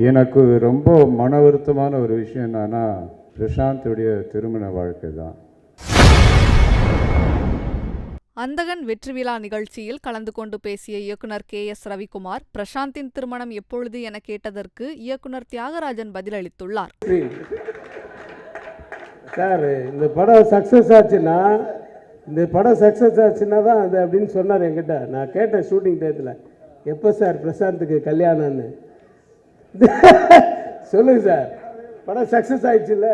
எனக்கு ரொம்ப மன வருத்தமான ஒரு விஷயம் என்னன்னா, பிரசாந்துடைய திருமண வாழ்க்கை தான். அந்தகன் வெற்றி விழா நிகழ்ச்சியில் கலந்து கொண்டு பேசிய இயக்குனர் KS ரவிக்குமார், பிரசாந்தின் திருமணம் எப்பொழுது என கேட்டதற்கு இயக்குனர் தியாகராஜன் பதிலளித்துள்ளார். சார், இந்த படம் சக்ஸஸ் ஆச்சுன்னா தான் அது அப்படின்னு சொன்னார் என்கிட்ட. நான் கேட்டேன் ஷூட்டிங் டயத்தில், எப்போ சார் பிரசாந்துக்கு கல்யாணம்னு. சொல்லுங்க சார், படம் சக்ஸஸ் ஆயிடுச்சுல்ல.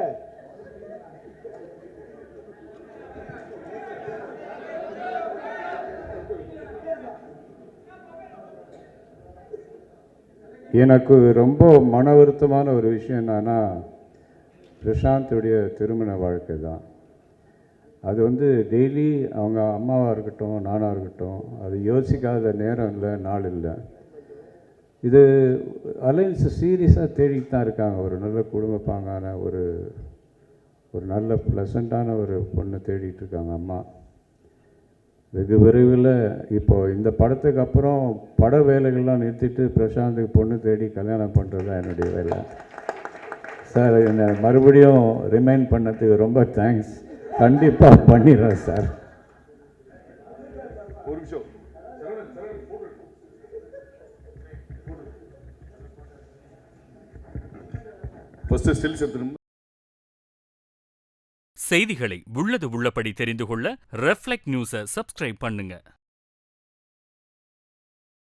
எனக்கு ரொம்ப மன வருத்தமான ஒரு விஷயம் என்னன்னா, பிரசாந்துடைய திருமண வாழ்க்கை தான். அது டெய்லி அவங்க அம்மாவாக இருக்கட்டும், நானாக இருக்கட்டும், அது யோசிக்காத நேரம் இல்லை, நாள் இல்லை. இது அலைன்ஸ் சீரியஸாக தேடிட்டு தான் இருக்காங்க. ஒரு நல்ல குடும்பப்பாங்கான ஒரு நல்ல ப்ளசண்ட்டான ஒரு பொண்ணை தேடிட்டு இருக்காங்க அம்மா. வெகு விரைவில் இப்போது இந்த படத்துக்கு அப்புறம் பட வேலைகள்லாம் நிறுத்திட்டு பிரசாந்துக்கு பொண்ணு தேடி கல்யாணம் பண்ணுறது தான் என்னுடைய வேலை. சார், என்னை மறுபடியும் ரிமைண்ட் பண்ணதுக்கு ரொம்ப தேங்க்ஸ். கண்டிப்பாக பண்ணிடுறேன் சார். ஒரு நிமிஷம். ஃபர்ஸ்ட் ஸ்டில்ஸ் எடுத்துக்கணும். செய்திகளை உள்ளது உள்ளபடி தெரிந்து கொள்ள ரெஃப்ளெக்ட் நியூஸை சப்ஸ்கிரைப் பண்ணுங்க.